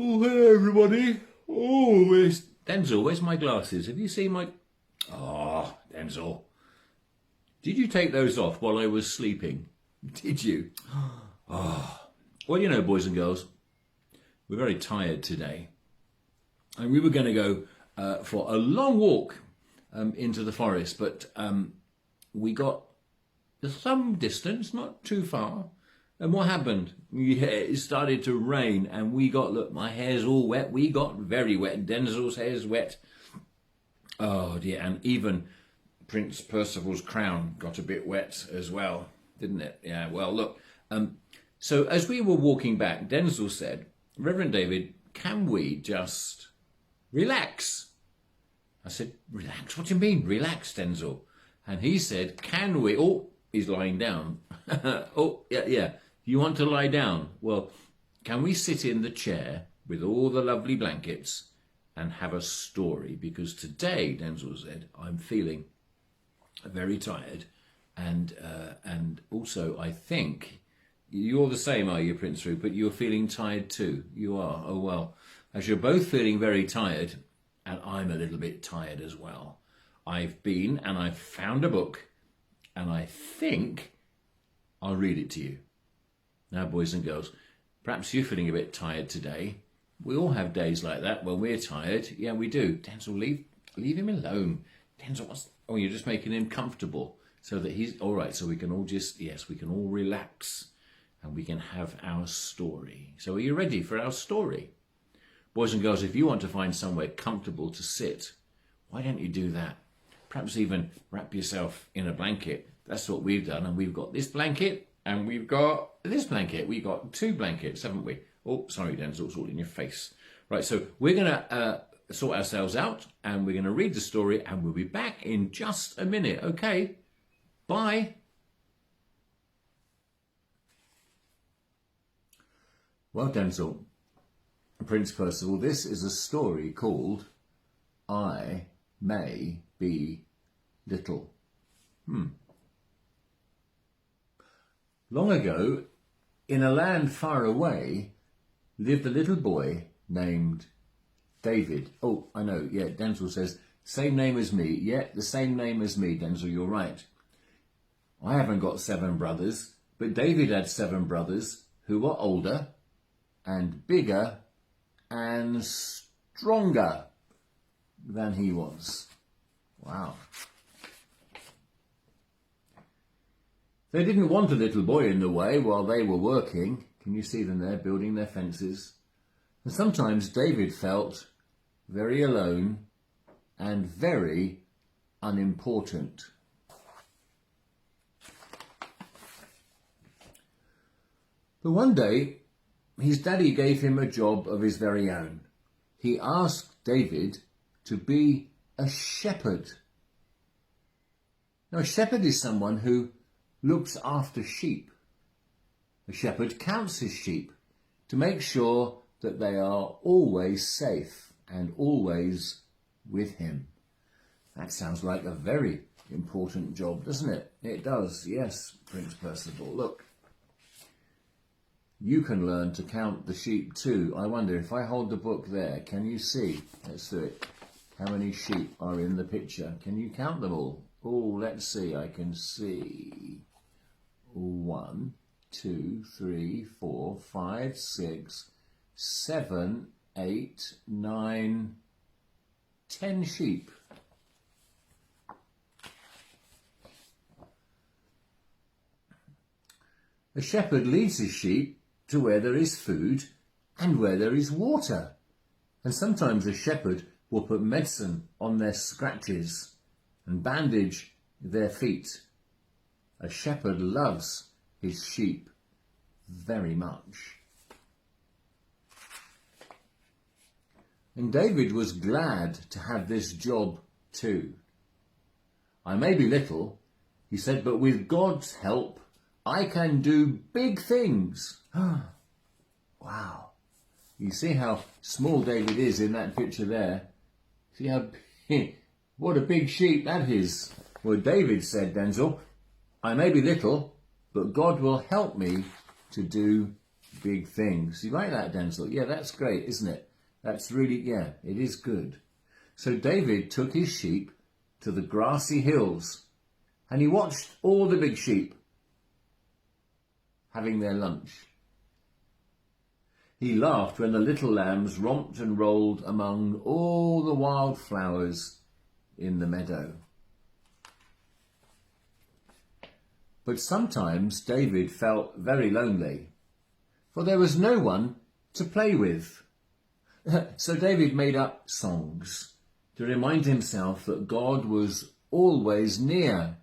Oh, hello everybody. Oh, where's Denzil? Where's my glasses? Have you seen my... Oh, Denzil. Did you take those off while I was sleeping? Did you? Oh. Well, you know, boys and girls, we're very tired today. And we were going to go for a long walk into the forest, but we got some distance, not too far. And what happened? Yeah, it started to rain and we got, look, my hair's all wet. We got very wet. Denzil's hair's wet. Oh dear, and even Prince Percival's crown got a bit wet as well, didn't it? Yeah, well, look. So as we were walking back, Denzil said, Reverend David, can we just relax? I said, relax? What do you mean, relax, Denzil? And he said, can we? Oh, he's lying down. Oh, yeah. You want to lie down? Well, can we sit in the chair with all the lovely blankets and have a story? Because today, Denzil said, I'm feeling very tired. And also, I think, you're the same, are you, Prince Rupert? You're feeling tired too. You are. Oh, well, as you're both feeling very tired, and I'm a little bit tired as well, I've been and I've found a book, and I think I'll read it to you. Now, boys and girls, perhaps you're feeling a bit tired today. We all have days like that when we're tired. Yeah, we do. Denzil, leave him alone. Denzil, oh, you're just making him comfortable so that he's all right. So we can all just, yes, we can all relax and we can have our story. So are you ready for our story? Boys and girls, if you want to find somewhere comfortable to sit, why don't you do that? Perhaps even wrap yourself in a blanket. That's what we've done. And we've got this blanket and we've got this blanket. We've got two blankets, haven't we? Oh, sorry, Denzil, it's all in your face. Right, so we're going to sort ourselves out and we're going to read the story and we'll be back in just a minute. Okay, bye. Well, Denzil, Prince Percival, this is a story called I May Be Little. Long ago, in a land far away, lived a little boy named David. Oh, I know, yeah, Denzil says, same name as me. Yeah, the same name as me, Denzil, you're right. I haven't got 7 brothers, but David had 7 brothers who were older and bigger and stronger than he was. Wow. They didn't want a little boy in the way while they were working. Can you see them there, building their fences? And sometimes David felt very alone and very unimportant. But one day, his daddy gave him a job of his very own. He asked David to be a shepherd. Now, a shepherd is someone who looks after sheep. A shepherd counts his sheep to make sure that they are always safe and always with him. That sounds like a very important job, doesn't it? It does, yes, Prince Percival. Look, you can learn to count the sheep too. I wonder if I hold the book there, can you see? Let's do it. How many sheep are in the picture? Can you count them all? Oh, let's see. I can see 1, 2, 3, 4, 5, 6, 7, 8, 9, 10 sheep. A shepherd leads his sheep to where there is food and where there is water. And sometimes a shepherd will put medicine on their scratches and bandage their feet. A shepherd loves his sheep very much. And David was glad to have this job too. I may be little, he said, but with God's help, I can do big things. Wow. You see how small David is in that picture there? See how what a big sheep that is. Well, David said, Denzil, I may be little, but God will help me to do big things. You like that, Denzil? Yeah, that's great, isn't it? That's really, yeah, it is good. So David took his sheep to the grassy hills and he watched all the big sheep having their lunch. He laughed when the little lambs romped and rolled among all the wild flowers in the meadow. But sometimes David felt very lonely, for there was no one to play with. So David made up songs to remind himself that God was always near.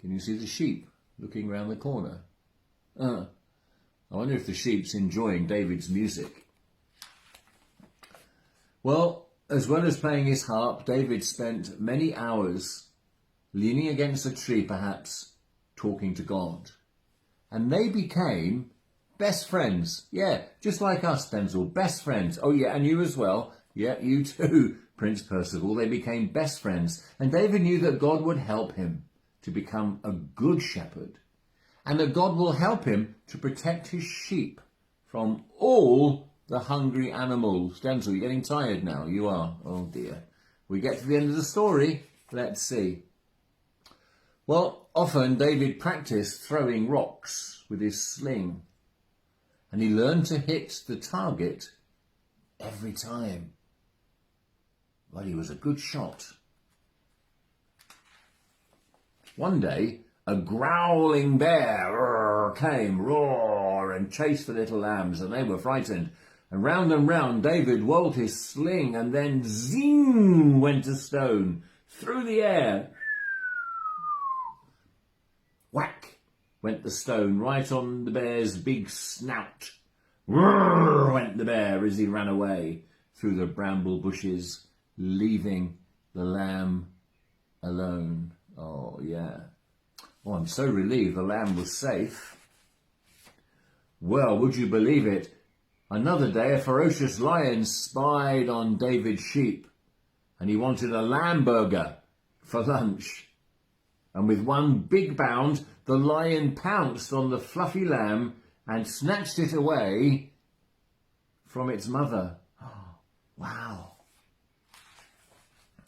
Can you see the sheep looking round the corner? I wonder if the sheep's enjoying David's music. Well as playing his harp, David spent many hours leaning against a tree, perhaps, talking to God. And they became best friends. Yeah, just like us, Denzil, best friends. Oh yeah, and you as well. Yeah, you too, Prince Percival. They became best friends. And David knew that God would help him to become a good shepherd, and that God will help him to protect his sheep from all the hungry animals. Denzil, you're getting tired now. You are. Oh dear. We get to the end of the story. Let's see. Well, often David practiced throwing rocks with his sling, and he learned to hit the target every time. Well, he was a good shot. One day, a growling bear came, roar, and chased the little lambs, and they were frightened. And round David whirled his sling, and then zing went a stone through the air. Whack went the stone right on the bear's big snout. Roar went the bear as he ran away through the bramble bushes, leaving the lamb alone. Oh, yeah. Oh, I'm so relieved the lamb was safe. Well, would you believe it? Another day, a ferocious lion spied on David's sheep, and he wanted a lamb burger for lunch. And with one big bound, the lion pounced on the fluffy lamb and snatched it away from its mother. Oh, wow.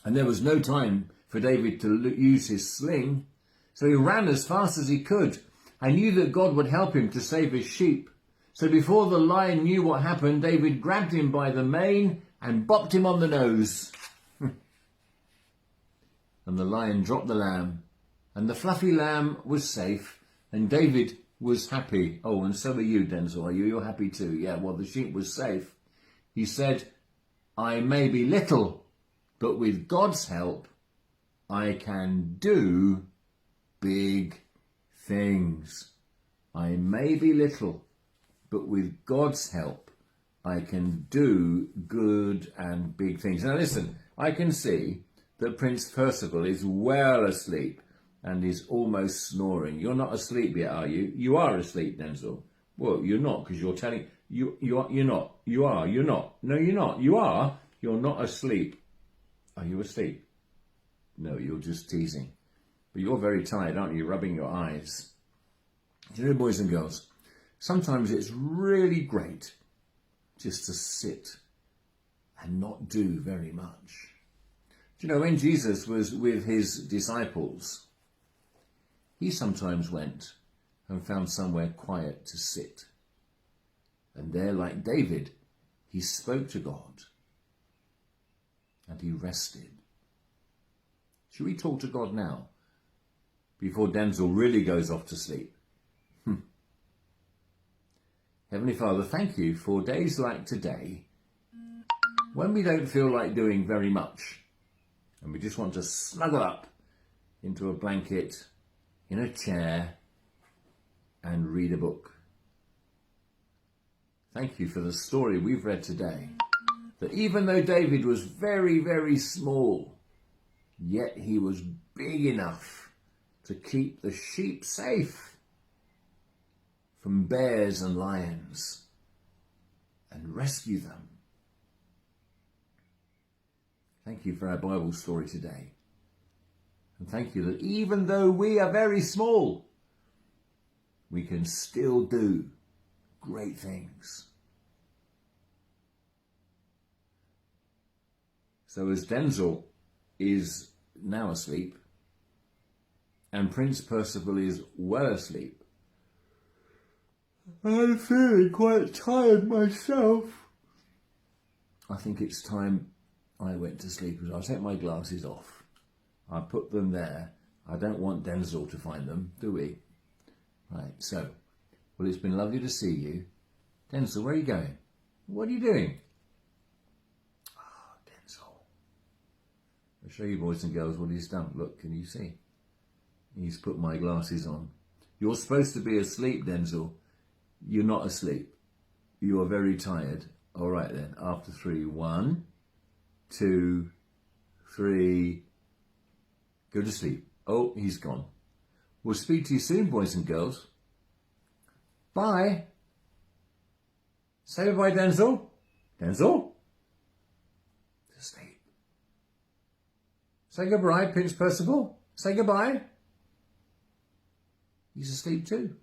And there was no time for David to use his sling, so he ran as fast as he could. I knew that God would help him to save his sheep. So before the lion knew what happened, David grabbed him by the mane and bopped him on the nose. And the lion dropped the lamb, and the fluffy lamb was safe, and David was happy. Oh, and so are you, Denzil, are you? You're happy too. Yeah, well, the sheep was safe. He said, I may be little, but with God's help, I can do big things. I may be little, but with God's help, I can do good and big things. Now listen, I can see that Prince Percival is well asleep and is almost snoring. You're not asleep yet, are you? You are asleep, Denzil. Well, you're not, because you're telling... You're not. You are. You're not. No, you're not. You are. You're not asleep. Are you asleep? No, you're just teasing. But you're very tired, aren't you? Rubbing your eyes. You know, boys and girls, sometimes it's really great just to sit and not do very much. Do you know, when Jesus was with his disciples, he sometimes went and found somewhere quiet to sit. And there, like David, he spoke to God and he rested. Should we talk to God now, before Denzil really goes off to sleep? Heavenly Father, thank you for days like today, when we don't feel like doing very much, and we just want to snuggle up into a blanket, in a chair, and read a book. Thank you for the story we've read today, that even though David was very, very small, yet he was big enough to keep the sheep safe from bears and lions and rescue them. Thank you for our Bible story today. And thank you that even though we are very small, we can still do great things. So as Denzil is now asleep and Prince Percival is well asleep, I'm feeling quite tired myself. I think it's time I went to sleep. I'll take my glasses off. I put them there. I don't want Denzil to find them, do we? Right, so, well, it's been lovely to see you. Denzil, where are you going? What are you doing? Oh, Denzil. I'll show you, boys and girls, what he's done. Look, can you see? He's put my glasses on. You're supposed to be asleep, Denzil. You're not asleep. You are very tired. All right then, after 3, 1, 2, 3, go to sleep. Oh, he's gone. We'll speak to you soon, boys and girls. Bye. Say goodbye, Denzil. Denzil? To sleep. Say goodbye, Prince Percival. Say goodbye. He's asleep too.